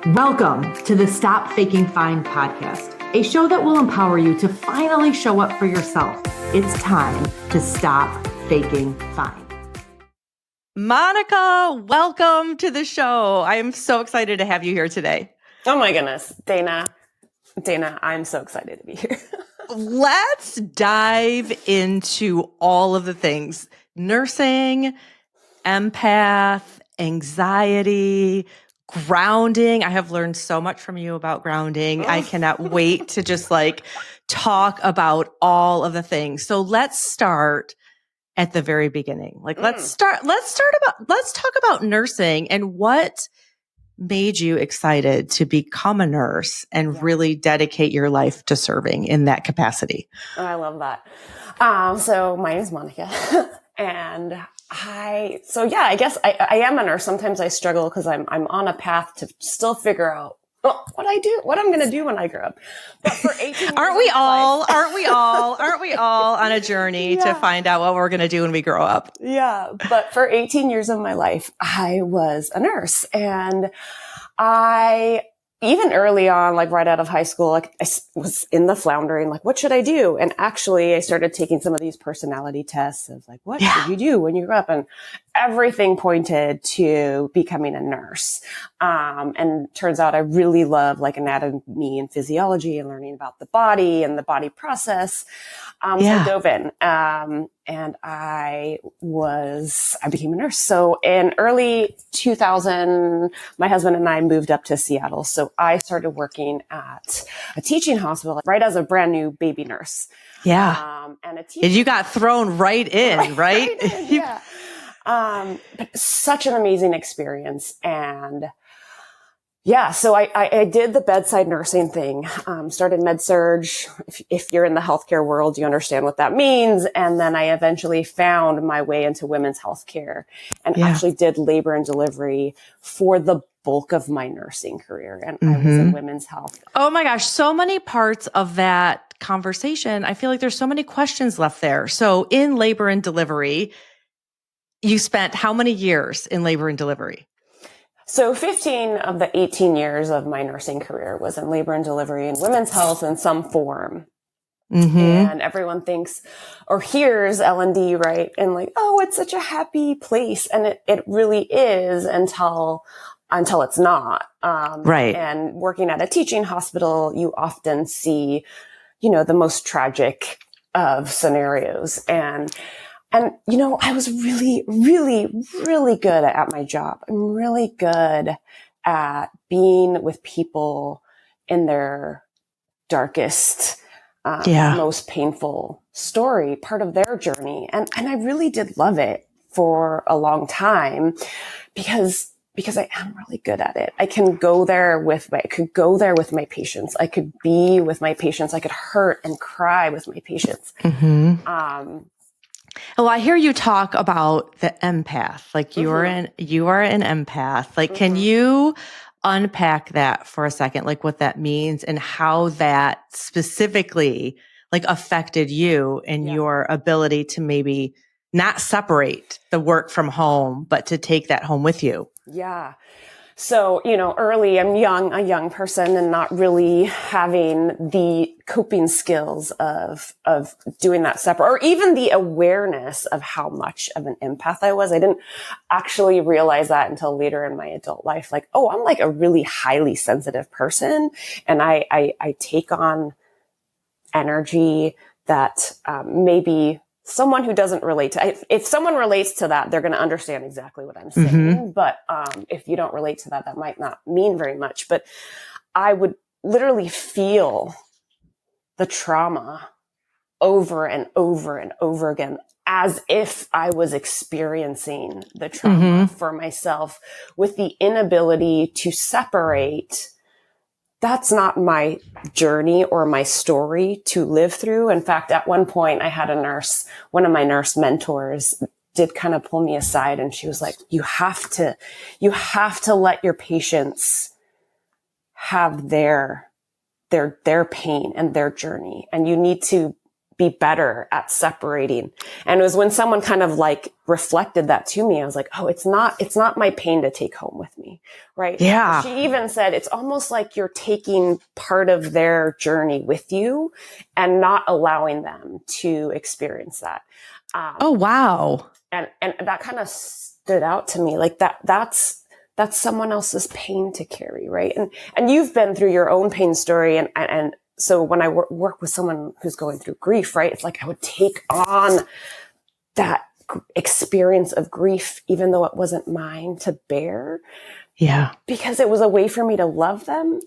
Welcome to the Stop Faking Fine podcast, a show that will empower you to finally show up for yourself. It's time to stop faking fine. Monica, welcome to the show. I am so excited to have you here today. Oh my goodness, Dana, I'm so excited to be here. Let's dive into all of the things: nursing, empath, anxiety, grounding. I have learned so much from you about grounding. I cannot wait to just talk about all of the things. So let's start at the very beginning. Let's talk about nursing and what made you excited to become a nurse and really dedicate your life to serving in that capacity. Oh, I love that. So my name is Monica and I guess I am a nurse. Sometimes I struggle because I'm on a path to still figure out what I'm going to do when I grow up. But for 18 years, aren't we all on a journey to find out what we're going to do when we grow up? Yeah. But for 18 years of my life, I was a nurse, and even early on, right out of high school, I was in the floundering, what should I do? And actually I started taking some of these personality tests of what should you do when you grow up? And everything pointed to becoming a nurse. And turns out I really love anatomy and physiology and learning about the body and the body process. So I dove in. And I became a nurse. So in early 2000, my husband and I moved up to Seattle. So I started working at a teaching hospital right as a brand new baby nurse. Yeah. And you got thrown right in, right? Yeah. But such an amazing experience. And so I did the bedside nursing thing, started med-surg. If you're in the healthcare world, you understand what that means. And then I eventually found my way into women's healthcare and actually did labor and delivery for the bulk of my nursing career. And I was in women's health. Oh my gosh. So many parts of that conversation. I feel like there's so many questions left there. So in labor and delivery, you spent how many years in labor and delivery? So 15 of the 18 years of my nursing career was in labor and delivery and women's health in some form. And everyone thinks or hears L&D, right? And it's such a happy place. And it really is until it's not. Right. And working at a teaching hospital, you often see, the most tragic of scenarios. And I was really, really, really good at my job. I'm really good at being with people in their darkest, most painful story, part of their journey. And I really did love it for a long time because I am really good at it. I could go there with my patients. I could be with my patients. I could hurt and cry with my patients. Well, I hear you talk about the empath, you are an empath. Can you unpack that for a second, what that means and how that specifically affected you and your ability to maybe not separate the work from home, but to take that home with you? Yeah. So, early, I'm a young person and not really having the coping skills of doing that separate, or even the awareness of how much of an empath I was. I didn't actually realize that until later in my adult life. I'm a really highly sensitive person, and I take on energy that, maybe someone who doesn't relate to, if someone relates to that, they're going to understand exactly what I'm saying. But if you don't relate to that, that might not mean very much. But I would literally feel the trauma over and over and over again, as if I was experiencing the trauma for myself, with the inability to separate. That's not my journey or my story to live through. In fact, at one point I had one of my nurse mentors did kind of pull me aside, and she was like, you have to let your patients have their pain and their journey. And you need to be better at separating. And it was when someone kind of like reflected that to me, I was like, oh, it's not my pain to take home with me. Right. Yeah. She even said, it's almost like you're taking part of their journey with you and not allowing them to experience that. Oh, wow. And that kind of stood out to me. Like that's someone else's pain to carry. Right. And you've been through your own pain story. And so when I work with someone who's going through grief, right, it's like I would take on that experience of grief, even though it wasn't mine to bear. Yeah. Because it was a way for me to love them.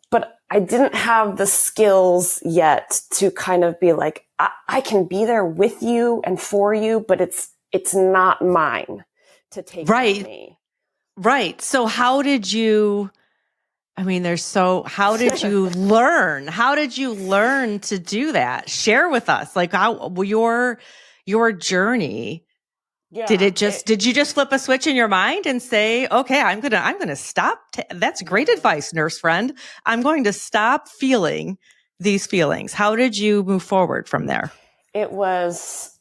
But I didn't have the skills yet to kind of be like, I can be there with you and for you, but it's not mine to take from me. Right. So how did you how did you learn? How did you learn to do that? Share with us, like how your journey. Yeah, did you just flip a switch in your mind and say, okay, I'm going to stop. That's great advice, nurse friend. I'm going to stop feeling these feelings. How did you move forward from there? It was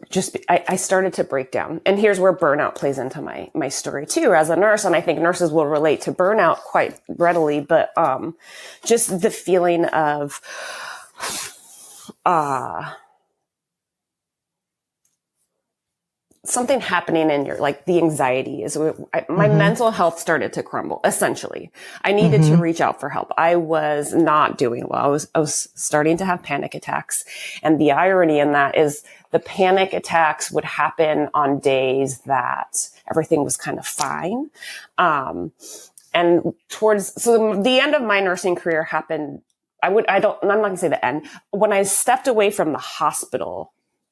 just, I started to break down. And here's where burnout plays into my story too, as a nurse. And I think nurses will relate to burnout quite readily, but, just the feeling of, something happening in your, like the anxiety is my mental health started to crumble. Essentially, I needed to reach out for help. I was not doing well. I was starting to have panic attacks. And the irony in that is the panic attacks would happen on days that everything was kind of fine. And so the end of my nursing career happened. I'm not going to say the end. When I stepped away from the hospital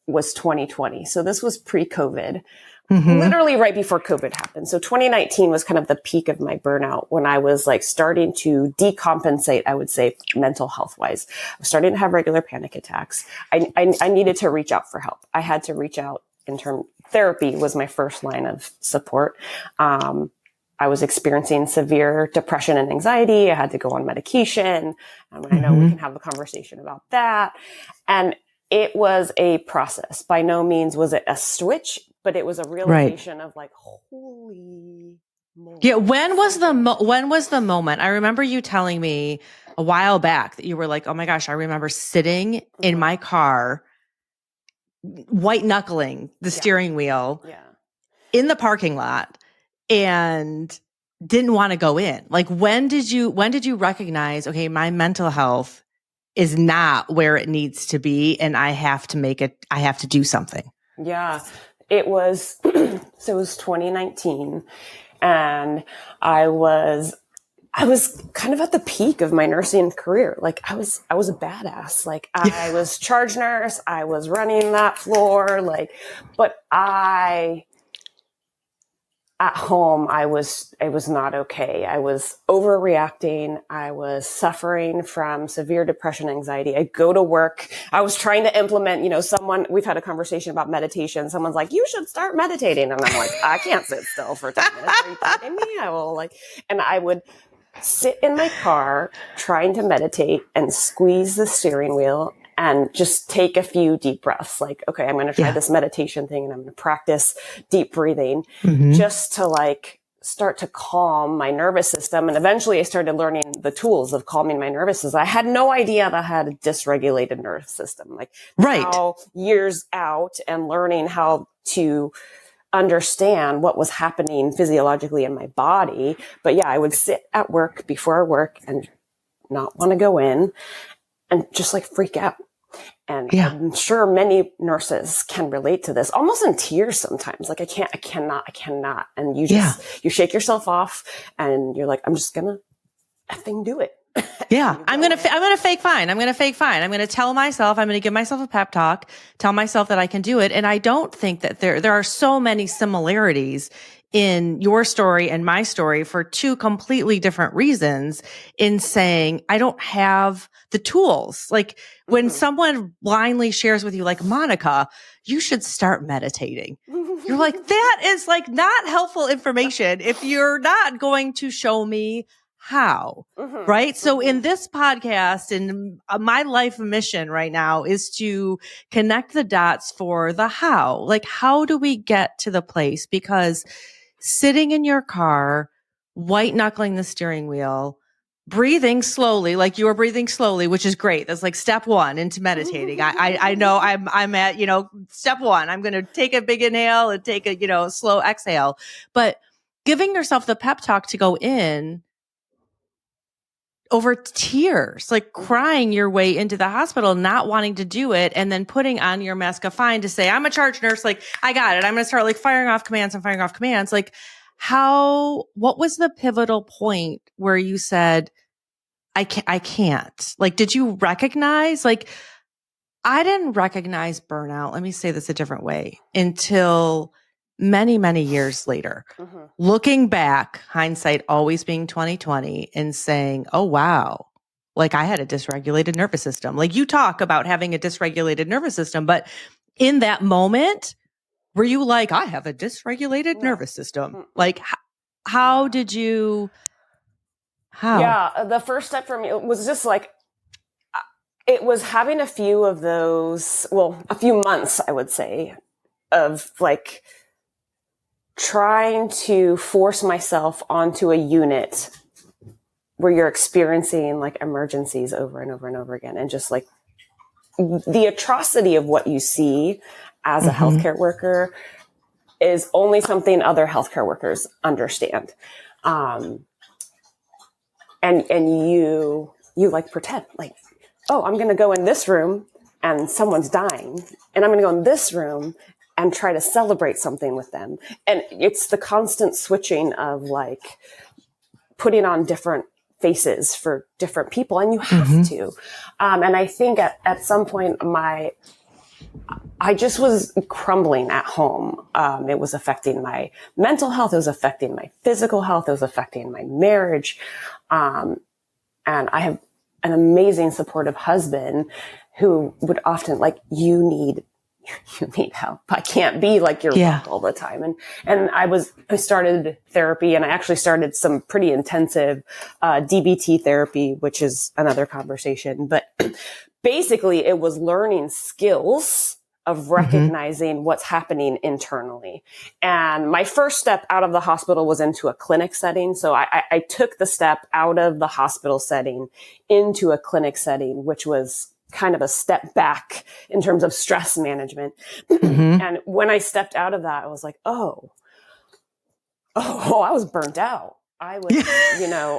was 2020. So this was pre-COVID, literally right before COVID happened. So 2019 was kind of the peak of my burnout when I was like starting to decompensate, I would say, mental health wise. I was starting to have regular panic attacks. I needed to reach out for help. I had to reach out therapy was my first line of support. I was experiencing severe depression and anxiety. I had to go on medication. I know we can have a conversation about that. And it was a process. By no means was it a switch, but it was a realization of like, holy moly. Yeah. When was the moment? I remember you telling me a while back that you were like, oh my gosh, I remember sitting in my car, white knuckling the steering wheel in the parking lot and didn't want to go in. Like, when did you recognize, okay, my mental health is not where it needs to be, and I have to do something? Yeah, it was, so it was 2019, and I was kind of at the peak of my nursing career. Like I was a badass. Like I was charge nurse. I was running that floor. But at home, I was not okay. I was overreacting. I was suffering from severe depression, anxiety. I go to work. I was trying to implement, we've had a conversation about meditation. Someone's like, you should start meditating. And I'm like, I can't sit still for 10 minutes. Are you kidding me? And I would sit in my car trying to meditate and squeeze the steering wheel and just take a few deep breaths. Like, okay, I'm going to try this meditation thing and I'm going to practice deep breathing just to start to calm my nervous system. And eventually I started learning the tools of calming my nervous system. I had no idea that I had a dysregulated nervous system. Now, years out and learning how to understand what was happening physiologically in my body. But yeah, I would sit at work before work and not want to go in and just freak out. And I'm sure many nurses can relate to this, almost in tears sometimes. I cannot. And you you shake yourself off and you're like, I'm just gonna effing do it. Yeah. I'm going to fake fine. I'm going to tell myself, I'm going to give myself a pep talk, tell myself that I can do it. And I don't think that there are so many similarities in your story and my story for two completely different reasons, in saying, I don't have the tools. Like when someone blindly shares with you, like, Monica, you should start meditating. You're like, that is not helpful information if you're not going to show me how, right? So in this podcast and my life mission right now is to connect the dots for the how. Like, how do we get to the place? Because sitting in your car, white knuckling the steering wheel, breathing slowly, like you were breathing slowly, which is great. That's like step one into meditating. I know I'm at, step one. I'm going to take a big inhale and take a, slow exhale, but giving yourself the pep talk to go in over tears, like crying your way into the hospital, not wanting to do it, and then putting on your mask of fine to say, I'm a charge nurse. Like, I got it. I'm going to start like firing off commands and firing off commands. Like, what was the pivotal point where you said, I can't? Like, did you recognize, like, I didn't recognize burnout. Let me say this a different way until many, many years later. Looking back, hindsight always being 2020 and saying, oh, wow, like I had a dysregulated nervous system. Like you talk about having a dysregulated nervous system, but in that moment, were you like, I have a dysregulated nervous system? Like, how did you, how? Yeah, the first step for me was just like, it was having a few of those, well, a few months, I would say, of like trying to force myself onto a unit where you're experiencing like emergencies over and over and over again. And just like the atrocity of what you see as a healthcare worker is only something other healthcare workers understand. And you like pretend like, oh, I'm going to go in this room and someone's dying, and I'm going to go in this room and try to celebrate something with them. And it's the constant switching of like putting on different faces for different people, and you have to. And I think at some point I just was crumbling at home. It was affecting my mental health. It was affecting my physical health. It was affecting my marriage. And I have an amazing supportive husband who would often like, you need help. I can't be like your rock all the time. And I started therapy, and I actually started some pretty intensive, DBT therapy, which is another conversation. But basically it was learning skills of recognizing what's happening internally. And my first step out of the hospital was into a clinic setting. So I took the step out of the hospital setting into a clinic setting, which was kind of a step back in terms of stress management. And when I stepped out of that, I was like, oh, I was burnt out. I was,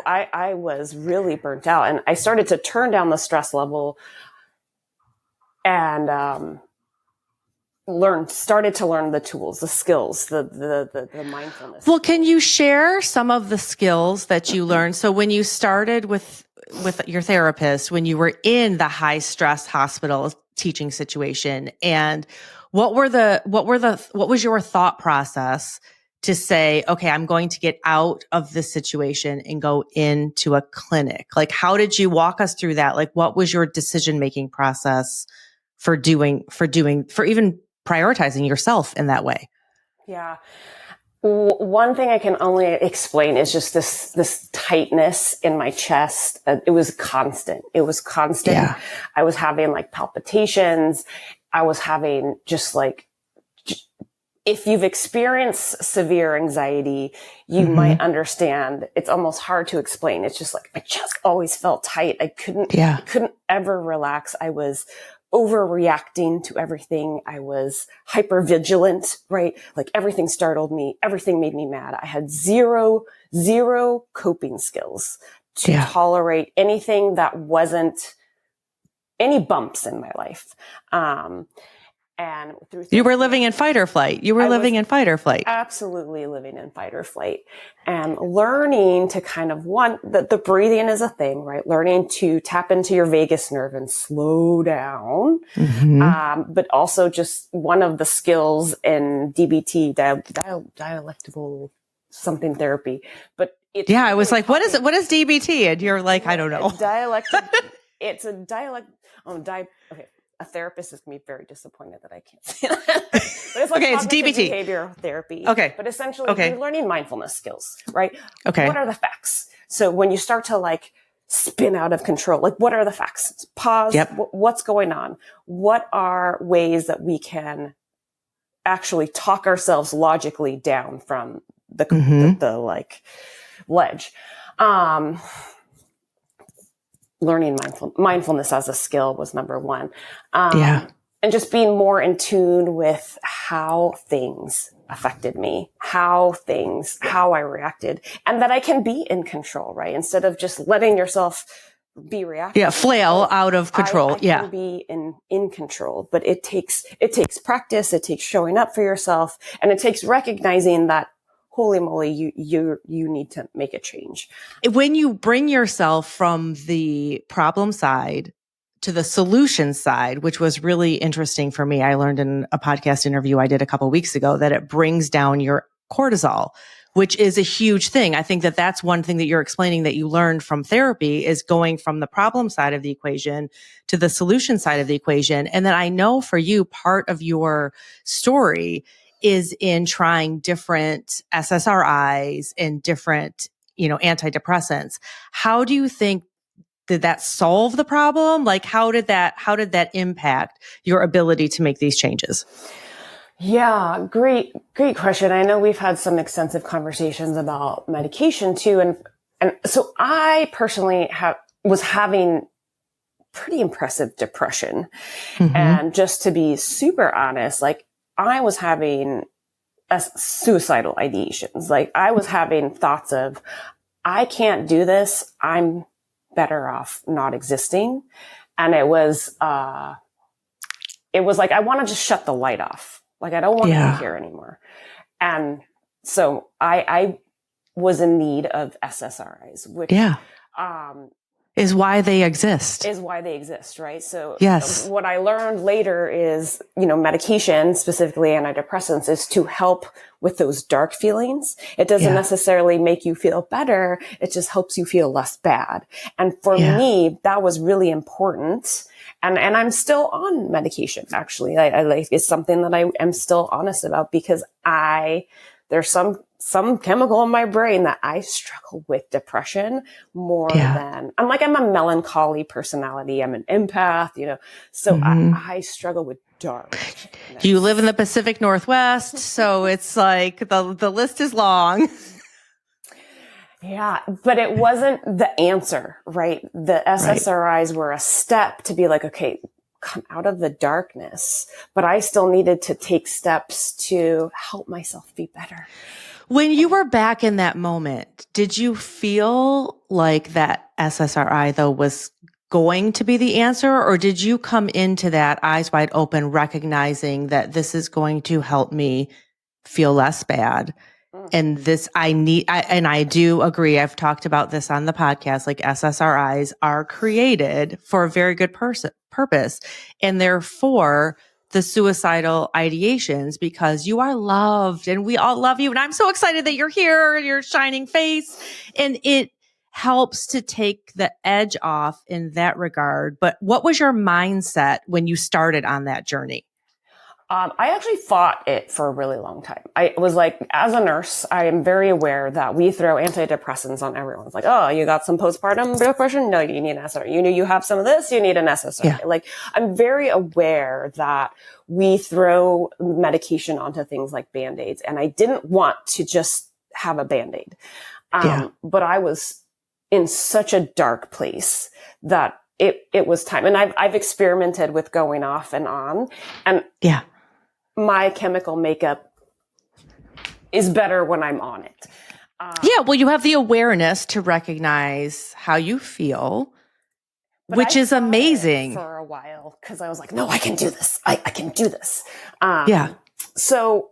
I was really burnt out, and I started to turn down the stress level and, started to learn the tools, the skills, the mindfulness. Well, can you share some of the skills that you learned? So when you started with your therapist, when you were in the high stress hospital teaching situation, and what was your thought process to say, okay, I'm going to get out of this situation and go into a clinic? Like, how did you walk us through that? Like, what was your decision-making process for even prioritizing yourself in that way? Yeah. One thing I can only explain is just this tightness in my chest. It was constant. Yeah. I was having like palpitations. I was having just like, if you've experienced severe anxiety, you might understand. It's almost hard to explain. It's just like, my chest always felt tight. I couldn't ever relax. I was overreacting to everything. I was hyper vigilant, right? Like everything startled me. Everything made me mad. I had zero coping skills to tolerate anything that wasn't any bumps in my life. And you were living in fight or flight. Absolutely living in fight or flight, and learning to kind of the breathing is a thing, right? Learning to tap into your vagus nerve and slow down. But also just one of the skills in DBT, dialectical something therapy. But it's I was like, what is it? What is DBT? And you're like, I don't know. It's a dialect. Okay. A therapist is going to be very disappointed that I can't say that. But it's like it's DBT. Behavioral therapy. Okay. But essentially, you're learning mindfulness skills, right? Okay. What are the facts? So when you start to like spin out of control, like what are the facts? Pause. Yep. What's going on? What are ways that we can actually talk ourselves logically down from the like ledge? Learning mindfulness as a skill was number one. And just being more in tune with how things affected me, how I reacted, and that I can be in control, right? Instead of just letting yourself be reactive. Yeah. Flail out of control. I can be in control, but it takes practice. It takes showing up for yourself, and it takes recognizing that, holy moly, you need to make a change. When you bring yourself from the problem side to the solution side, which was really interesting for me. I learned in a podcast interview I did a couple of weeks ago that it brings down your cortisol, which is a huge thing. I think that that's one thing that you're explaining that you learned from therapy is going from the problem side of the equation to the solution side of the equation. And then I know for you, part of your story is in trying different SSRIs and different, antidepressants. How do you think did that solve the problem? Like, how did that impact your ability to make these changes? Yeah, great question. I know we've had some extensive conversations about medication too. And so I personally was having pretty impressive depression. And just to be super honest, like I was having suicidal ideations. Like I was having thoughts of, I can't do this. I'm better off not existing. And it was like, I want to just shut the light off. Like, I don't want to be here anymore. And so I was in need of SSRIs, which, is why they exist. Right? So yes. What I learned later is, medication, specifically antidepressants, is to help with those dark feelings. It doesn't necessarily make you feel better. It just helps you feel less bad. And for me, that was really important. And I'm still on medication, actually. I like, it's something that I am still honest about because there's some chemical in my brain that I struggle with depression more than, I'm a melancholy personality. I'm an empath, so I struggle with dark. You live in the Pacific Northwest, so it's like the list is long. Yeah, but it wasn't the answer, right? The SSRIs were a step to be like, okay, come out of the darkness, but I still needed to take steps to help myself be better. When you were back in that moment, did you feel like that SSRI though was going to be the answer, or did you come into that eyes wide open, recognizing that this is going to help me feel less bad? And this and I do agree. I've talked about this on the podcast, like SSRIs are created for a very good purpose. And therefore the suicidal ideations, because you are loved and we all love you. And I'm so excited that you're here, your shining face, and it helps to take the edge off in that regard. But what was your mindset when you started on that journey? I actually fought it for a really long time. I was like, as a nurse, I am very aware that we throw antidepressants on everyone. It's like, oh, you got some postpartum depression? No, you need an SSRI. You have some of this? You need an SSRI. Yeah. Like, I'm very aware that we throw medication onto things like Band-Aids. And I didn't want to just have a Band-Aid. But I was in such a dark place that it was time. And I've experimented with going off and on. And my chemical makeup is better when I'm on it. Well, you have the awareness to recognize how you feel, which is amazing. For a while, because I was like, no, I can do this. I can do this. So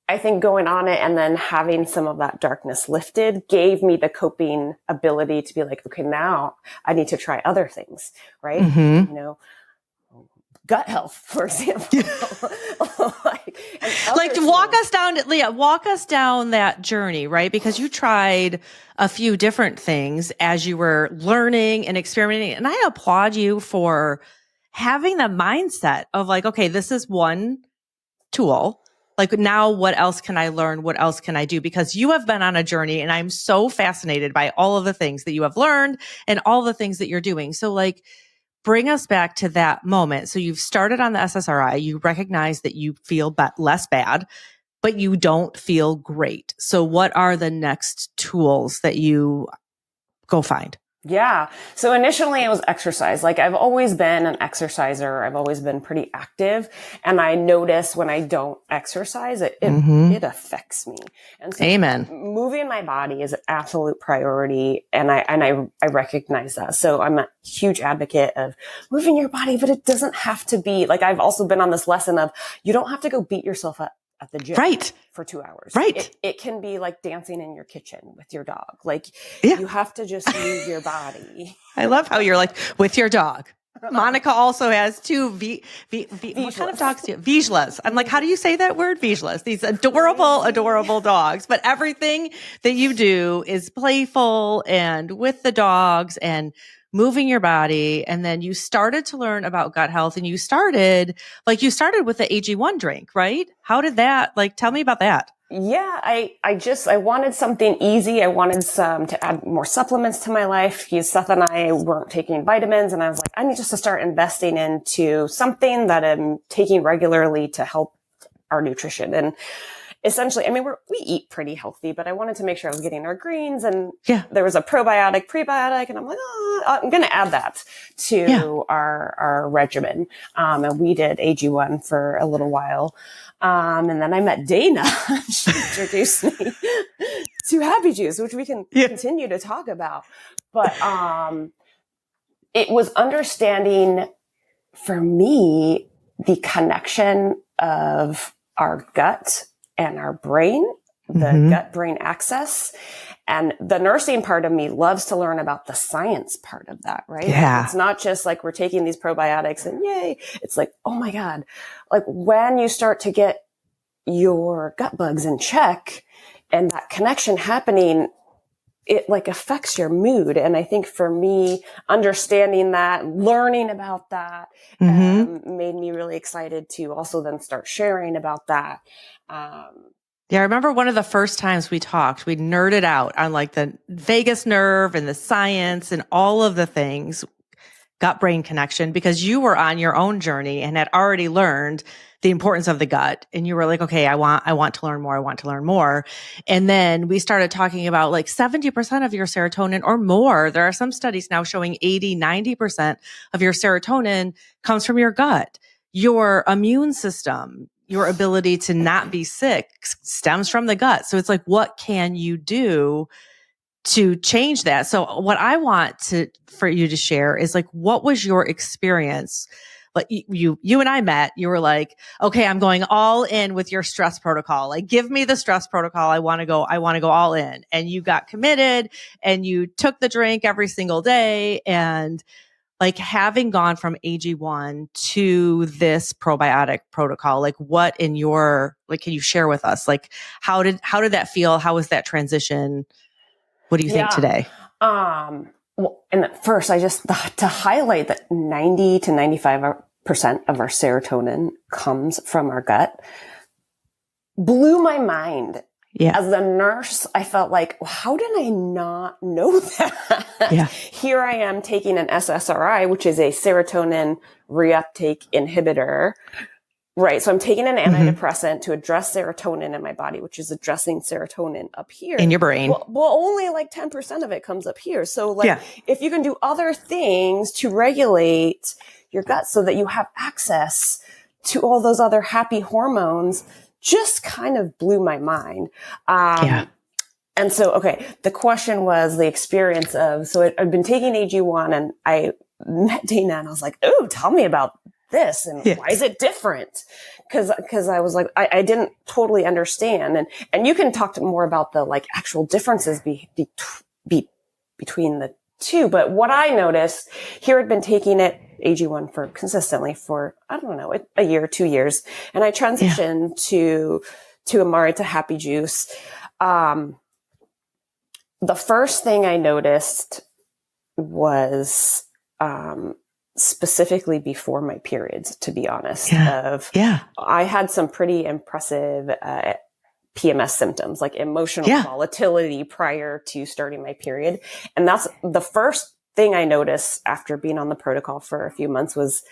I think going on it and then having some of that darkness lifted gave me the coping ability to be like, okay, now I need to try other things, right? Gut health, for example. walk us down that journey, right? Because you tried a few different things as you were learning and experimenting. And I applaud you for having the mindset of like, okay, this is one tool. Like now, what else can I learn? What else can I do? Because you have been on a journey and I'm so fascinated by all of the things that you have learned and all the things that you're doing. So like, bring us back to that moment. So you've started on the SSRI, you recognize that you feel less bad, but you don't feel great. So what are the next tools that you go find? Yeah. So initially it was exercise. Like I've always been an exerciser. I've always been pretty active. And I notice when I don't exercise, it affects me. And so Amen. moving my body is an absolute priority. And I recognize that. So I'm a huge advocate of moving your body, but it doesn't have to be like, I've also been on this lesson of you don't have to go beat yourself up at the gym for 2 hours. Right. It can be like dancing in your kitchen with your dog. Like Yeah. you have to just move your body. I love how you're like with your dog. Monica also has two what kind of dogs do you have? Vizslas. I'm like, how do you say that word? Vizslas. These adorable dogs. But everything that you do is playful and with the dogs and moving your body. And then you started to learn about gut health and you started with the AG1 drink, right? How did that, tell me about that. Yeah, I wanted something easy. I wanted to add more supplements to my life because Seth and I weren't taking vitamins, and I was like, I need just to start investing into something that I'm taking regularly to help our nutrition. And essentially, I mean, we eat pretty healthy, but I wanted to make sure I was getting our greens, and there was a probiotic, prebiotic, and I'm like, I'm going to add that to our regimen. And we did AG1 for a little while. And then I met Dana. She introduced me to Happy Juice, which we can continue to talk about. But it was understanding for me the connection of our gut and our brain, the gut-brain axis. And the nursing part of me loves to learn about the science part of that, right? Yeah. It's not just like we're taking these probiotics and yay. It's like, oh my God. Like when you start to get your gut bugs in check and that connection happening, it like affects your mood. And I think for me, understanding that, learning about that, made me really excited to also then start sharing about that. Yeah, I remember one of the first times we talked, we nerded out on like the vagus nerve and the science and all of the things, gut brain connection, because you were on your own journey and had already learned the importance of the gut. And you were like, okay, I want to learn more. I want to learn more. And then we started talking about like 70% of your serotonin or more. There are some studies now showing 80, 90% of your serotonin comes from your gut. Your immune system, your ability to not be sick stems from the gut. So it's like, what can you do to change that? So what I want for you to share is like, what was your experience? Like you and I met, you were like, okay, I'm going all in with your stress protocol. Like, give me the stress protocol. I want to go all in. And you got committed and you took the drink every single day. And like having gone from AG1 to this probiotic protocol, like what in your, like, can you share with us? Like, how did that feel? How was that transition? What do you think today? Well, and at first I just to highlight that 90 to 95% of our serotonin comes from our gut blew my mind. Yeah. As a nurse, I felt like, well, how did I not know that? Yeah. Here I am taking an SSRI, which is a serotonin reuptake inhibitor. Right. So I'm taking an antidepressant to address serotonin in my body, which is addressing serotonin up here. In your brain. Well, only like 10% of it comes up here. So like if you can do other things to regulate your gut so that you have access to all those other happy hormones, just kind of blew my mind. And so, okay, the question was the experience of, so I've been taking AG1 and I met Dana and I was like, oh, tell me about this and why is it different? Cause I was like, I didn't totally understand. And you can talk more about the like actual differences between the two. But what I noticed here, I'd been taking it AG1 for consistently for, I don't know, a year, 2 years. And I transitioned to Amari, to Happy Juice. The first thing I noticed was, specifically before my periods, to be honest. Yeah. I had some pretty impressive PMS symptoms, like emotional volatility prior to starting my period. And that's the first thing I noticed after being on the protocol for a few months was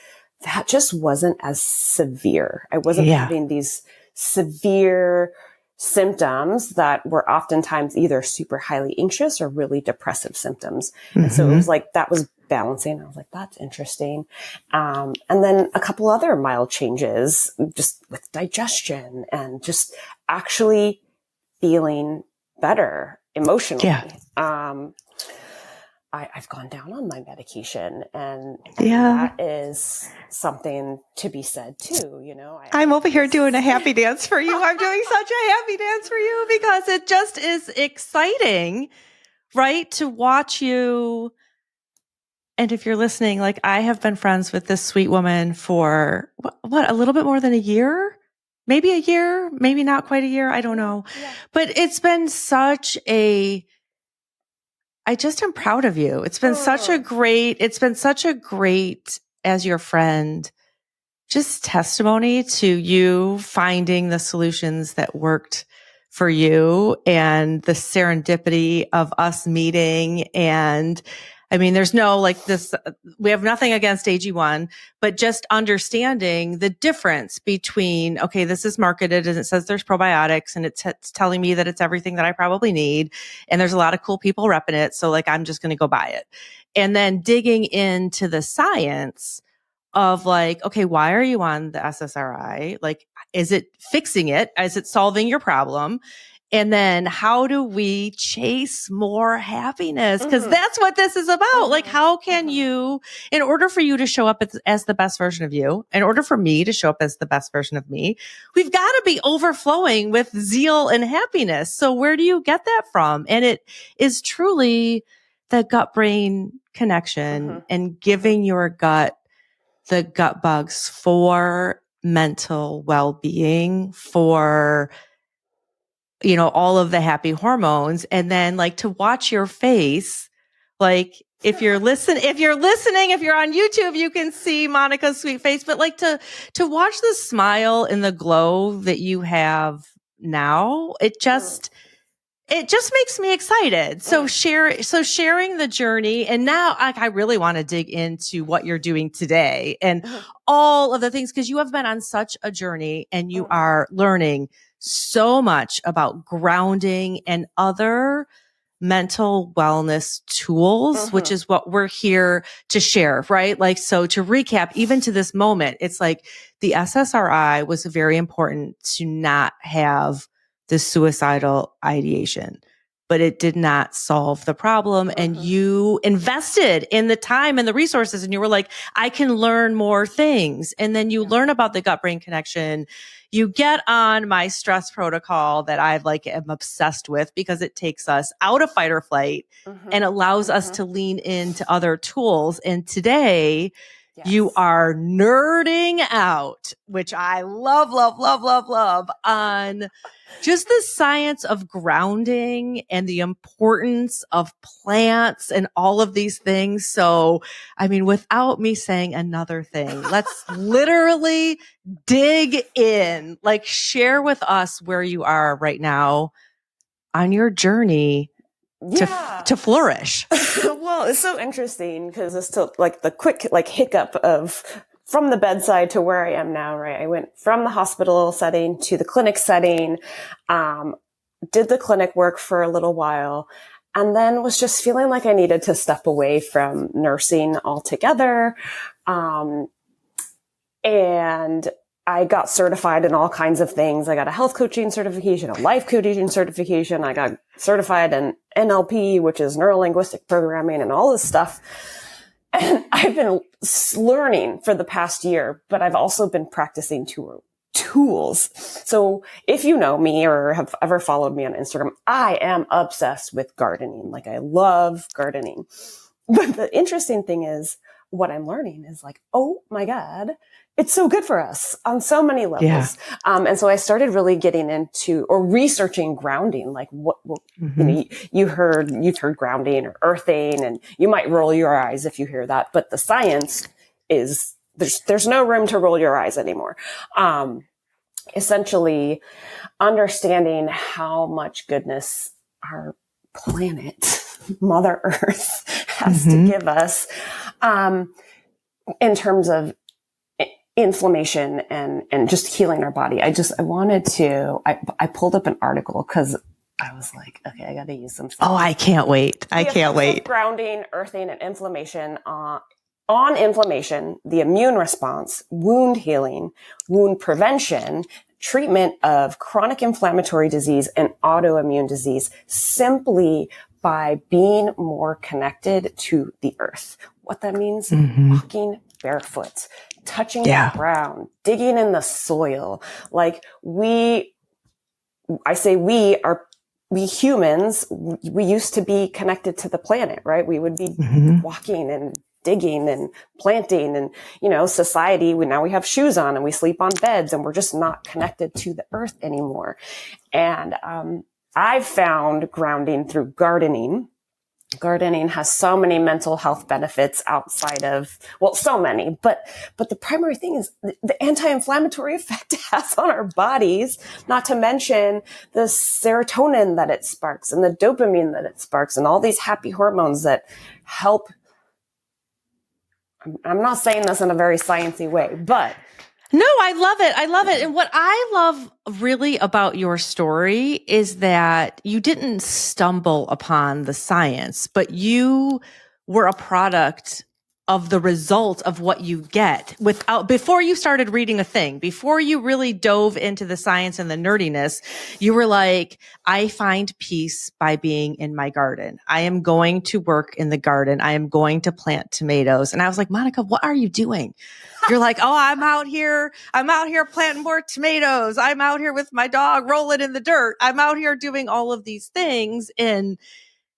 that just wasn't as severe. I wasn't having these severe symptoms that were oftentimes either super highly anxious or really depressive symptoms. And so it was like, that was balancing. I was like, that's interesting. And then a couple other mild changes just with digestion and just actually feeling better emotionally. I've gone down on my medication, and that is something to be said too. You know, I'm over here doing a happy dance for you. I'm doing such a happy dance for you because it just is exciting, right? To watch you. And if you're listening, like, I have been friends with this sweet woman for a little bit more than a year, maybe a year, maybe not quite a year. I don't know, but it's been I just am proud of you. It's been such a great, as your friend, just testimony to you finding the solutions that worked for you and the serendipity of us meeting. And I mean, there's no like this, we have nothing against AG1, but just understanding the difference between, okay, this is marketed and it says there's probiotics and it's telling me that it's everything that I probably need. And there's a lot of cool people repping it. So like, I'm just going to go buy it. And then digging into the science of like, okay, why are you on the SSRI? Like, is it fixing it? Is it solving your problem? And then how do we chase more happiness? Because that's what this is about. Like, how can you, in order for you to show up as the best version of you, in order for me to show up as the best version of me, we've got to be overflowing with zeal and happiness. So where do you get that from? And it is truly the gut brain connection and giving your gut the gut bugs for mental well-being, for, you know, all of the happy hormones. And then like to watch your face, like if you're listening, if you're on YouTube, you can see Monica's sweet face, but like to watch the smile and the glow that you have now, it just makes me excited. So sharing the journey. And now I really want to dig into what you're doing today and all of the things, because you have been on such a journey and you are learning so much about grounding and other mental wellness tools, which is what we're here to share, right? Like, so to recap, even to this moment, it's like the SSRI was very important to not have the suicidal ideation, but it did not solve the problem. And you invested in the time and the resources, and you were like, I can learn more things. And then you learn about the gut brain connection. You get on my stress protocol that I am obsessed with, because it takes us out of fight or flight and allows us to lean into other tools. And today you are nerding out, which I love, love, love, love, love, on just the science of grounding and the importance of plants and all of these things. So, I mean, without me saying another thing, let's literally dig in, like share with us where you are right now on your journey to flourish. Well, it's so interesting because it's still like the quick hiccup of from the bedside to where I am now, right? I went from the hospital setting to the clinic setting, did the clinic work for a little while, and then was just feeling like I needed to step away from nursing altogether. And I got certified in all kinds of things. I got a health coaching certification, a life coaching certification. I got certified in NLP, which is neuro-linguistic programming, and all this stuff. And I've been learning for the past year, but I've also been practicing tools. So if you know me or have ever followed me on Instagram, I am obsessed with gardening. Like, I love gardening. But the interesting thing is, what I'm learning is like, oh my God, it's so good for us on so many levels. And so I started really getting into or researching grounding, like what you know, you've heard grounding or earthing, and you might roll your eyes if you hear that, but the science is, there's no room to roll your eyes anymore. Essentially understanding how much goodness our planet, Mother Earth, has to give us, in terms of inflammation and just healing our body. I pulled up an article because I was like, okay, I got to use some stuff. Oh, I can't wait. I can't wait. Grounding, earthing, and inflammation on inflammation, the immune response, wound healing, wound prevention, treatment of chronic inflammatory disease and autoimmune disease simply by being more connected to the earth. What that means, walking barefoot, touching the ground, digging in the soil. Like we humans, we used to be connected to the planet, right? We would be walking and digging and planting and, society, now we have shoes on and we sleep on beds and we're just not connected to the earth anymore. And, I've found grounding through gardening. Gardening has so many mental health benefits outside of, so many, but the primary thing is the anti-inflammatory effect it has on our bodies, not to mention the serotonin that it sparks and the dopamine that it sparks and all these happy hormones that help. I'm not saying this in a very sciencey way, but no, I love it. I love it. And what I love really about your story is that you didn't stumble upon the science, but you were a product of the result of what you get before you started reading a thing, before you really dove into the science and the nerdiness, you were like, I find peace by being in my garden. I am going to work in the garden. I am going to plant tomatoes. And I was like, Monica, what are you doing? You're like, oh, I'm out here planting more tomatoes. I'm out here with my dog rolling in the dirt. I'm out here doing all of these things. And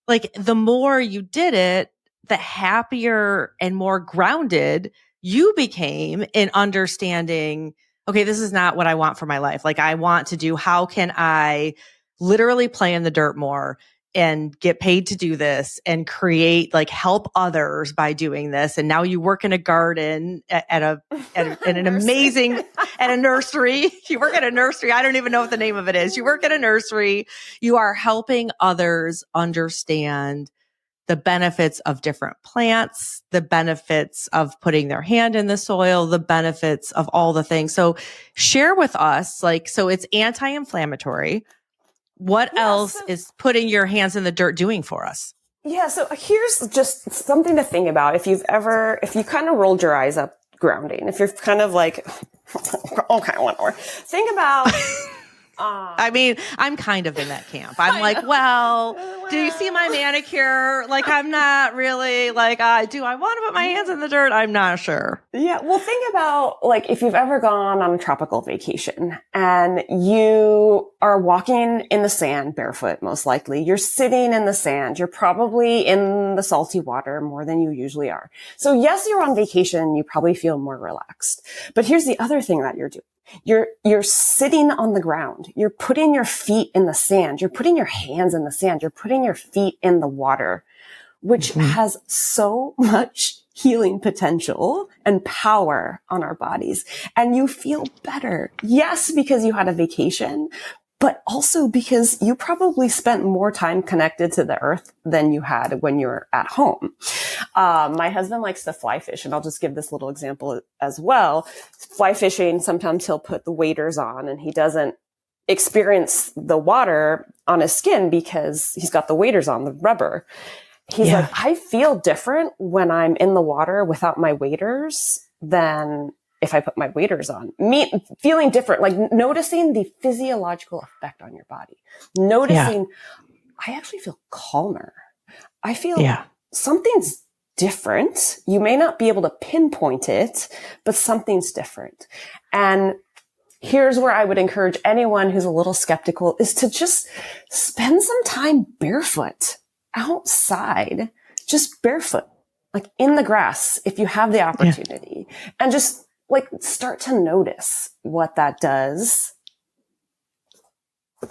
like, the more you did it, the happier and more grounded you became in understanding, okay, this is not what I want for my life. Like, I want to do, how can I literally play in the dirt more and get paid to do this and create, like, help others by doing this. And now you work in a garden at an amazing, at a nursery. You work at a nursery. I don't even know what the name of it is. You work at a nursery. You are helping others understand the benefits of different plants, the benefits of putting their hand in the soil, the benefits of all the things. So share with us, like, so it's anti-inflammatory. What else is putting your hands in the dirt doing for us? Yeah. So here's just something to think about. If you kind of rolled your eyes up grounding, if you're kind of like, okay, whatever. Think about, I mean, I'm kind of in that camp. I'm like, well, do you see my manicure? Like, I'm not really like, do I want to put my hands in the dirt? I'm not sure. Yeah. Well, think about, like, if you've ever gone on a tropical vacation and you are walking in the sand barefoot, most likely you're sitting in the sand. You're probably in the salty water more than you usually are. So yes, you're on vacation. You probably feel more relaxed, but here's the other thing that you're doing. You're sitting on the ground. You're putting your feet in the sand. You're putting your hands in the sand. You're putting your feet in the water, which has so much healing potential and power on our bodies. And you feel better. Yes, because you had a vacation, but also because you probably spent more time connected to the earth than you had when you were at home. My husband likes to fly fish, and I'll just give this little example as well. Fly fishing, sometimes he'll put the waders on and he doesn't experience the water on his skin because he's got the waders on, the rubber. He's like, I feel different when I'm in the water without my waders than if I put my waders on. Me feeling different, like noticing the physiological effect on your body. Noticing, I actually feel calmer. I feel something's different. You may not be able to pinpoint it, but something's different. And here's where I would encourage anyone who's a little skeptical is to just spend some time barefoot outside, just barefoot, like in the grass, if you have the opportunity, and just like start to notice what that does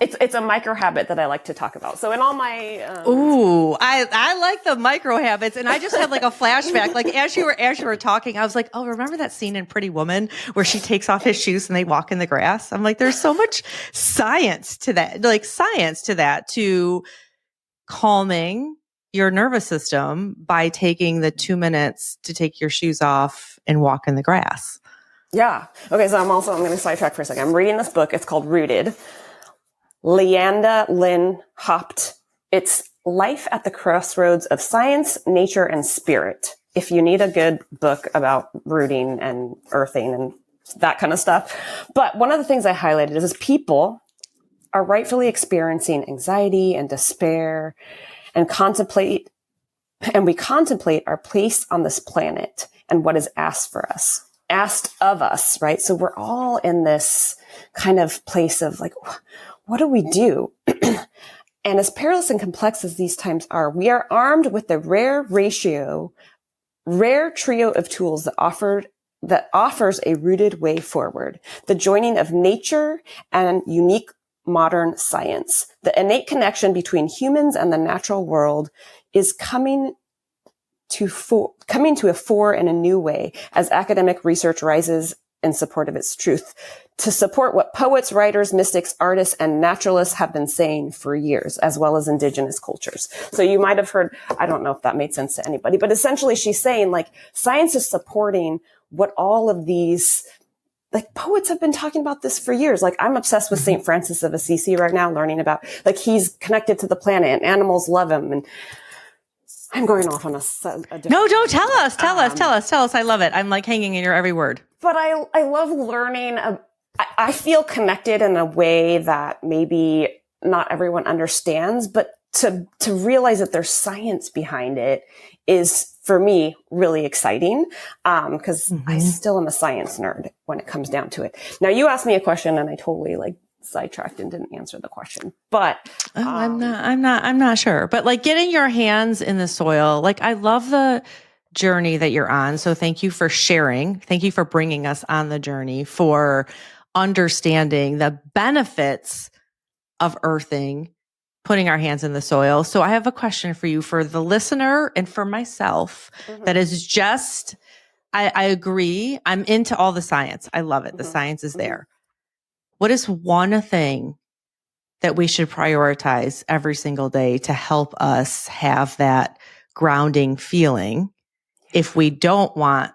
It's a micro habit that I like to talk about. So in all my Ooh, I like the micro habits, and I just had like a flashback. Like as you were talking, I was like, oh, remember that scene in Pretty Woman where she takes off his shoes and they walk in the grass? I'm like, there's so much science to that, to calming your nervous system by taking the 2 minutes to take your shoes off and walk in the grass. Yeah. Okay. So I'm going to sidetrack for a second. I'm reading this book. It's called Rooted. Leanda Lynn Hopt. It's Life at the Crossroads of Science, Nature, and Spirit. If you need a good book about rooting and earthing and that kind of stuff. But one of the things I highlighted is people are rightfully experiencing anxiety and despair and we contemplate our place on this planet and what is asked of us, right? So we're all in this kind of place of like, what do we do? And as perilous and complex as these times are, we are armed with the rare trio of tools that offers a rooted way forward. The joining of nature and unique modern science. The innate connection between humans and the natural world is coming to a fore in a new way as academic research rises in support of its truth, to support what poets, writers, mystics, artists, and naturalists have been saying for years, as well as indigenous cultures. So you might have heard, I don't know if that made sense to anybody, but essentially she's saying like science is supporting what all of these, like poets have been talking about this for years. Like I'm obsessed with St. Francis of Assisi right now, learning about like he's connected to the planet and animals love him. And I'm going off on a different. No, don't tell us. Tell us. I love it. I'm like hanging in your every word. But I love learning. I feel connected in a way that maybe not everyone understands, but to realize that there's science behind it is for me really exciting. Cause I still am a science nerd when it comes down to it. Now you asked me a question and I totally like sidetracked and didn't answer the question, but I'm not sure, but like getting your hands in the soil, like I love the journey that you're on. So thank you for sharing. Thank you for bringing us on the journey, for understanding the benefits of earthing, putting our hands in the soil. So I have a question for you, for the listener and for myself, that is just, I agree. I'm into all the science. I love it. The science is there. What is one thing that we should prioritize every single day to help us have that grounding feeling if we don't want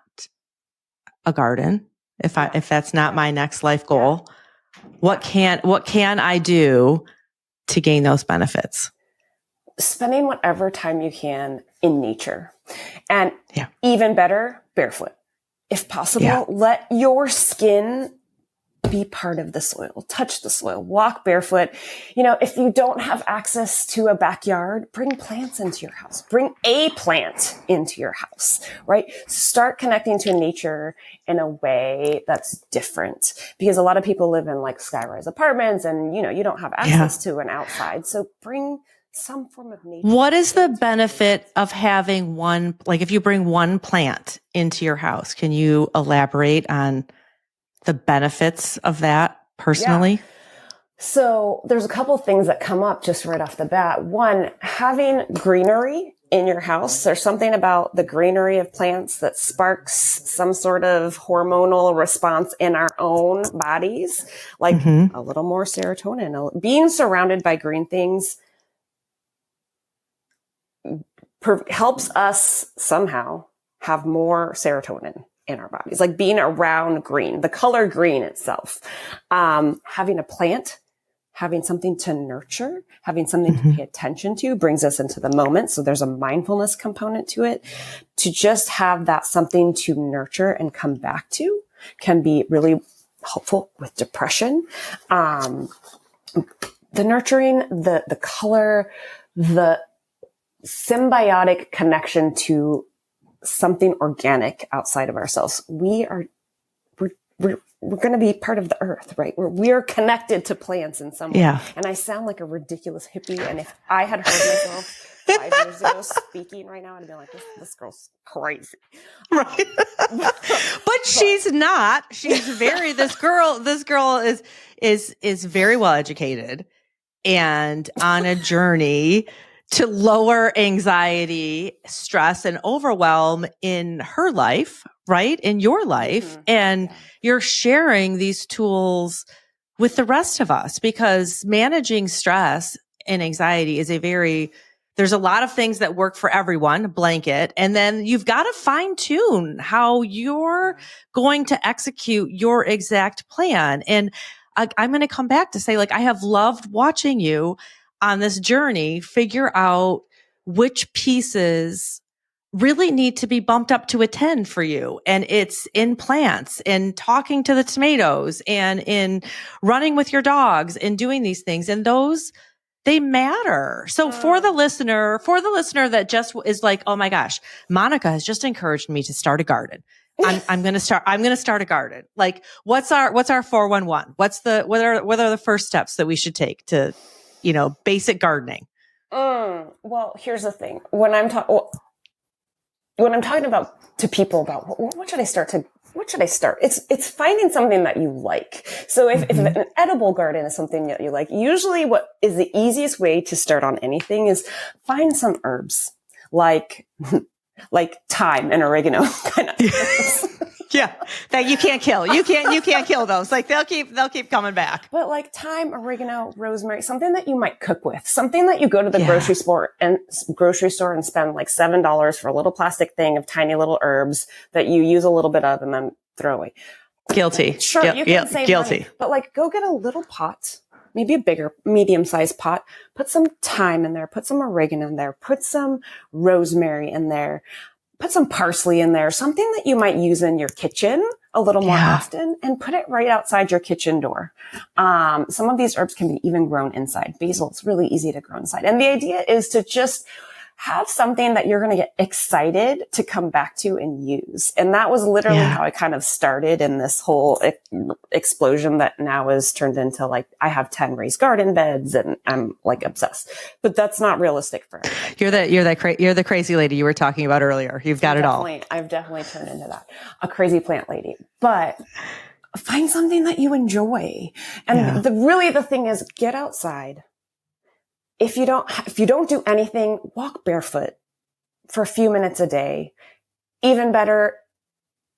a garden, if that's not my next life goal? What can I do to gain those benefits? Spending whatever time you can in nature, and even better, barefoot. If possible, let your skin be part of the soil, touch the soil, walk barefoot. You know, if you don't have access to a backyard, bring plants into your house, bring a plant into your house, right? Start connecting to nature in a way that's different, because a lot of people live in like skyrise apartments and, you know, you don't have access to an outside. So bring some form of nature. What is the benefit of having one, like if you bring one plant into your house, can you elaborate on the benefits of that personally? Yeah. So there's a couple things that come up just right off the bat. One, having greenery in your house. There's something about the greenery of plants that sparks some sort of hormonal response in our own bodies, like a little more serotonin. Being surrounded by green things helps us somehow have more serotonin in our bodies, like being around green, the color green itself. Having a plant, having something to nurture, having something to pay attention to brings us into the moment. So there's a mindfulness component to it. To just have that something to nurture and come back to can be really helpful with depression. The nurturing, the color, the symbiotic connection to something organic outside of ourselves. We're going to be part of the earth, right? We're connected to plants in some way. Yeah. And I sound like a ridiculous hippie. And if I had heard myself 5 years ago speaking right now, I'd be like, this girl's crazy. Right. But she's not. She's very, this girl is very well educated. and on a journey to lower anxiety, stress, and overwhelm in her life, right? In your life. And you're sharing these tools with the rest of us, because managing stress and anxiety is there's a lot of things that work for everyone, blanket. And then you've got to fine tune how you're going to execute your exact plan. And I'm going to come back to say, like, I have loved watching you on this journey, figure out which pieces really need to be bumped up to a 10 for you. And it's in plants and talking to the tomatoes and in running with your dogs and doing these things. And those, they matter. So for the listener that just is like, oh my gosh, Monica has just encouraged me to start a garden. I'm going to start a garden. Like, what's our 411? What are the first steps that we should take to, basic gardening? Well, here's the thing. When I'm talking about to people about what should I start? It's finding something that you like. So if an edible garden is something that you like, usually what is the easiest way to start on anything is find some herbs like thyme and oregano kind of herbs. Yeah, that you can't kill. You can't kill those. Like they'll keep coming back. But like thyme, oregano, rosemary, something that you might cook with, something that you go to the grocery store and spend like $7 for a little plastic thing of tiny little herbs that you use a little bit of and then throw away. Guilty. Sure, you can save money, but like go get a little pot, maybe a bigger, medium-sized pot, put some thyme in there, put some oregano in there, put some rosemary in there, put some parsley in there, something that you might use in your kitchen a little more often, and put it right outside your kitchen door. Some of these herbs can be even grown inside. Basil is really easy to grow inside. And the idea is to just have something that you're going to get excited to come back to and use. And that was literally how I kind of started in this whole explosion that now is turned into like, I have 10 raised garden beds and I'm like obsessed, but that's not realistic for everybody. You're the crazy lady you were talking about earlier. You've got it all. I've definitely turned into that, a crazy plant lady, but find something that you enjoy. And the thing is, get outside. If you don't do anything, walk barefoot for a few minutes a day. Even better,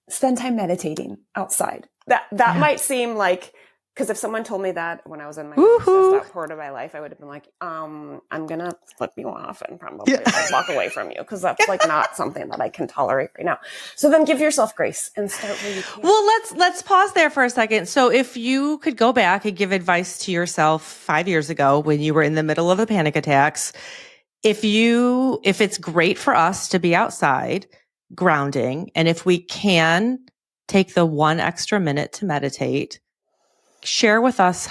spend time meditating outside. That might seem like, because if someone told me that when I was in my stressed out part of my life, I would have been like, I'm going to flip you off and probably walk away from you, because that's like not something that I can tolerate right now. So then give yourself grace and start where you can. Well, let's pause there for a second. So if you could go back and give advice to yourself 5 years ago when you were in the middle of the panic attacks, if it's great for us to be outside grounding, and if we can take the one extra minute to meditate, share with us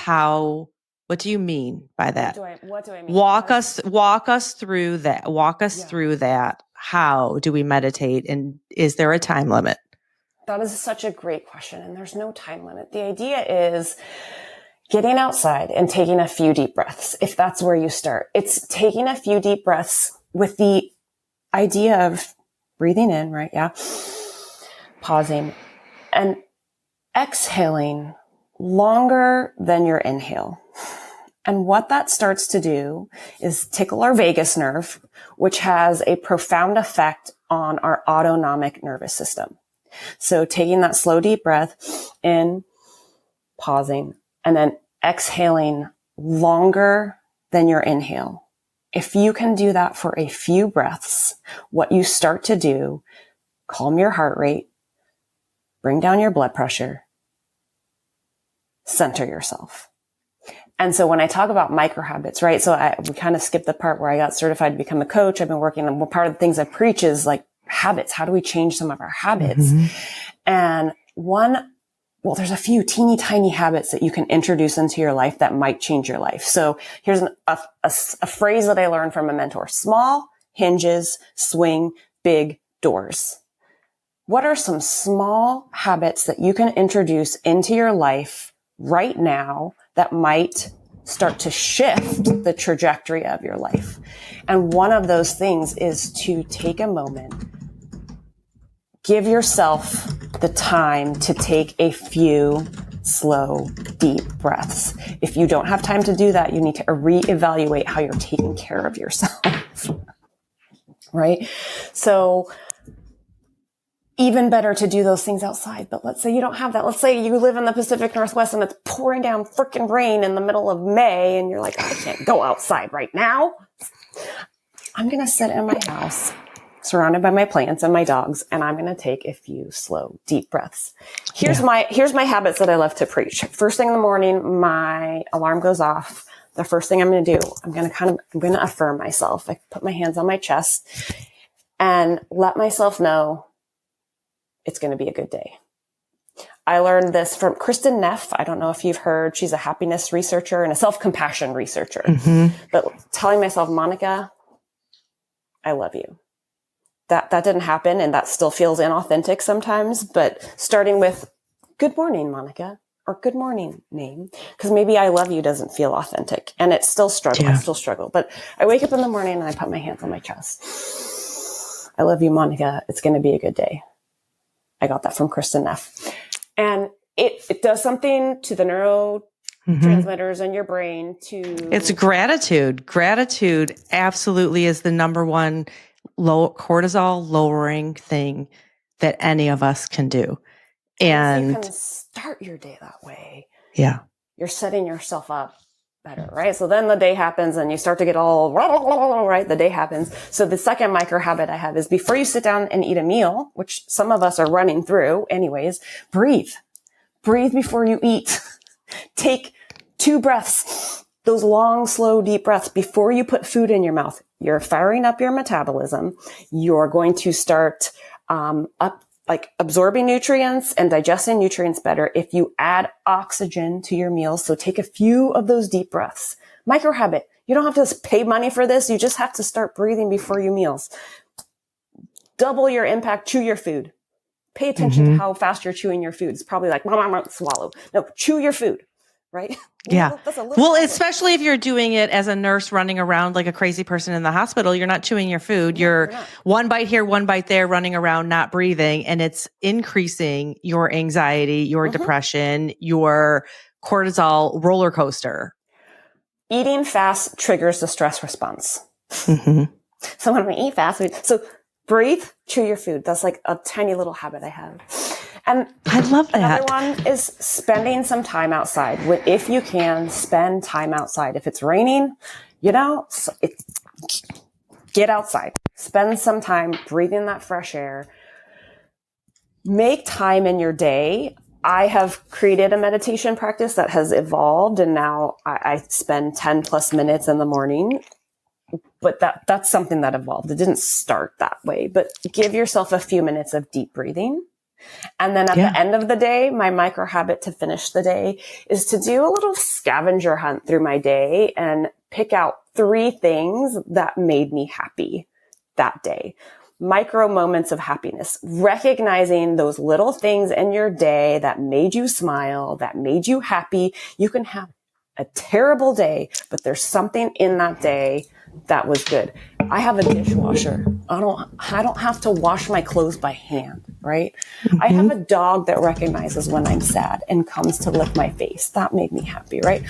what do you mean by that? What do I mean? Walk us through that. Walk us through that. How do we meditate? And is there a time limit? That is such a great question. And there's no time limit. The idea is getting outside and taking a few deep breaths. If that's where you start, it's taking a few deep breaths with the idea of breathing in, right? Yeah. Pausing and exhaling longer than your inhale. And what that starts to do is tickle our vagus nerve, which has a profound effect on our autonomic nervous system. So taking that slow, deep breath in, pausing, and then exhaling longer than your inhale. If you can do that for a few breaths, what you start to do, calm your heart rate, bring down your blood pressure, center yourself. And so when I talk about micro habits, right? So we kind of skipped the part where I got certified to become a coach. I've been working on, part of the things I preach is like habits. How do we change some of our habits? And there's a few teeny tiny habits that you can introduce into your life that might change your life. So here's a phrase that I learned from a mentor: small hinges swing big doors. What are some small habits that you can introduce into your life right now that might start to shift the trajectory of your life? And one of those things is to take a moment, give yourself the time to take a few slow deep breaths. If you don't have time to do that, you need to reevaluate how you're taking care of yourself. Right? So even better to do those things outside. But let's say you don't have that. Let's say you live in the Pacific Northwest and it's pouring down freaking rain in the middle of May and you're like, I can't go outside right now. I'm going to sit in my house surrounded by my plants and my dogs, and I'm going to take a few slow, deep breaths. Here's my habits that I love to preach. First thing in the morning, my alarm goes off. The first thing I'm going to do, I'm going to affirm myself. I put my hands on my chest and let myself know it's going to be a good day. I learned this from Kristen Neff. I don't know if you've heard, she's a happiness researcher and a self-compassion researcher. But telling myself, Monica, I love you. That didn't happen, and that still feels inauthentic sometimes, but starting with good morning, Monica, or good morning, name, because maybe I love you doesn't feel authentic, and it's still struggle. Yeah. I still struggle, but I wake up in the morning and I put my hands on my chest. I love you, Monica. It's going to be a good day. I got that from Kristen Neff. And it does something to the neurotransmitters in your brain It's gratitude. Gratitude absolutely is the number one low cortisol lowering thing that any of us can do. And you can start your day that way. Yeah. You're setting yourself up better, right? So then the day happens and you start to get all right. The day happens. So the second micro habit I have is before you sit down and eat a meal, which some of us are running through anyways, breathe before you eat. Take 2 breaths, those long, slow, deep breaths before you put food in your mouth. You're firing up your metabolism. You're going to start absorbing nutrients and digesting nutrients better if you add oxygen to your meals. So take a few of those deep breaths. Micro habit. You don't have to pay money for this. You just have to start breathing before your meals. Double your impact. Chew your food. Pay attention to how fast you're chewing your food. It's probably like, swallow. No, chew your food. Right? Yeah. Well, especially if you're doing it as a nurse running around like a crazy person in the hospital, you're not chewing your food. You're one bite here, one bite there, running around, not breathing. And it's increasing your anxiety, your depression, your cortisol roller coaster. Eating fast triggers the stress response. So when we eat fast, so breathe, chew your food. That's like a tiny little habit I have. And I love that. Another one is spending some time outside. If you can, spend time outside. If it's raining, get outside. Spend some time breathing that fresh air. Make time in your day. I have created a meditation practice that has evolved, and now I spend 10 plus minutes in the morning. But that's something that evolved. It didn't start that way, but give yourself a few minutes of deep breathing. And then at the end of the day, my micro habit to finish the day is to do a little scavenger hunt through my day and pick out 3 things that made me happy that day. Micro moments of happiness, recognizing those little things in your day that made you smile, that made you happy. You can have a terrible day, but there's something in that day that was good. I have a dishwasher. I don't have to wash my clothes by hand, right? I have a dog that recognizes when I'm sad and comes to lick my face. That made me happy, right?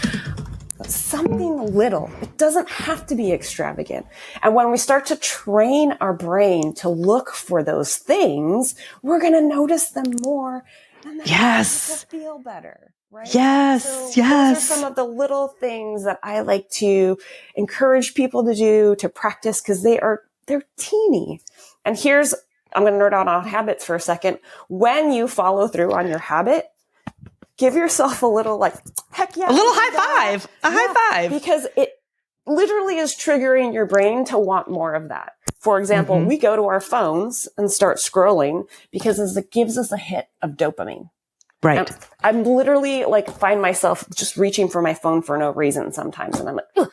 Something little. It doesn't have to be extravagant. And when we start to train our brain to look for those things, we're going to notice them more. And yes. We'll feel better. Right? Yes. So yes. Those are some of the little things that I like to encourage people to do, to practice, because they're teeny. And I'm going to nerd out on habits for a second. When you follow through on your habit, give yourself a little heck yeah. A little high five. High five. Because it literally is triggering your brain to want more of that. For example, we go to our phones and start scrolling because it gives us a hit of dopamine. Right. And I'm literally find myself just reaching for my phone for no reason sometimes. And I'm like, ugh.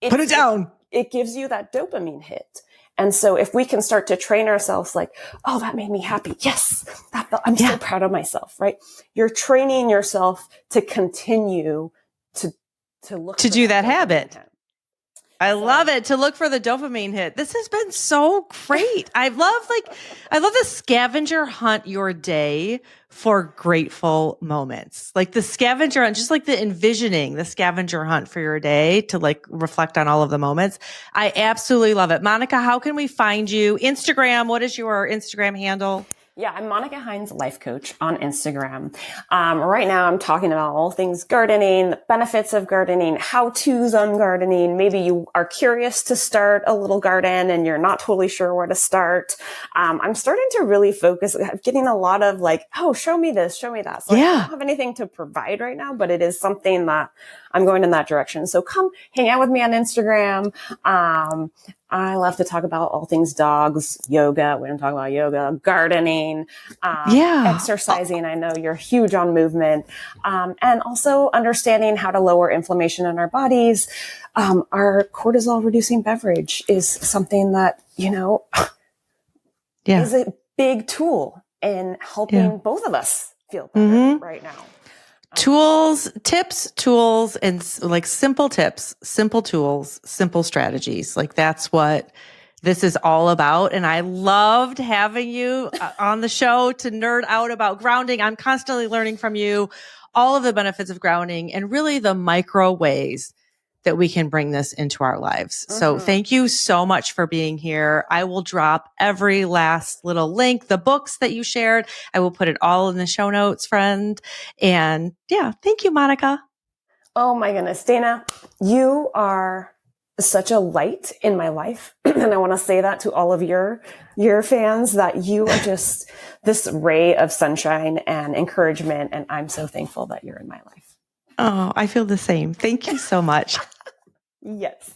Put it down. It gives you that dopamine hit. And so if we can start to train ourselves oh, that made me happy. Yes. I'm so proud of myself, right? You're training yourself to continue to look to do that habit. I love it, to look for the dopamine hit. This has been so great. I love the scavenger hunt your day for grateful moments. Like the scavenger hunt, just like the envisioning the scavenger hunt for your day to like reflect on all of the moments. I absolutely love it. Monica, how can we find you? Instagram, what is your Instagram handle? Yeah, I'm Monica Hines, life coach on Instagram. Right now I'm talking about all things gardening, the benefits of gardening, how-tos on gardening. Maybe you are curious to start a little garden and you're not totally sure where to start. I'm starting to really focus, getting a lot of like, oh, show me this, show me that. So I don't have anything to provide right now, but it is something that I'm going in that direction. So come hang out with me on Instagram. I love to talk about all things dogs, yoga. We don't talk about yoga, gardening, exercising. I know you're huge on movement. And also understanding how to lower inflammation in our bodies. Our cortisol reducing beverage is something that, is a big tool in helping both of us feel better right now. Tools, and like simple tips, simple tools, simple strategies. Like that's what this is all about. And I loved having you on the show to nerd out about grounding. I'm constantly learning from you all of the benefits of grounding and really the micro ways that we can bring this into our lives. So thank you so much for being here. I will drop every last little link, the books that you shared. I will put it all in the show notes, friend. And thank you, Monica. Oh my goodness, Dana, you are such a light in my life. And I want to say that to all of your fans, that you are just this ray of sunshine and encouragement. And I'm so thankful that you're in my life. Oh, I feel the same. Thank you so much. Yes.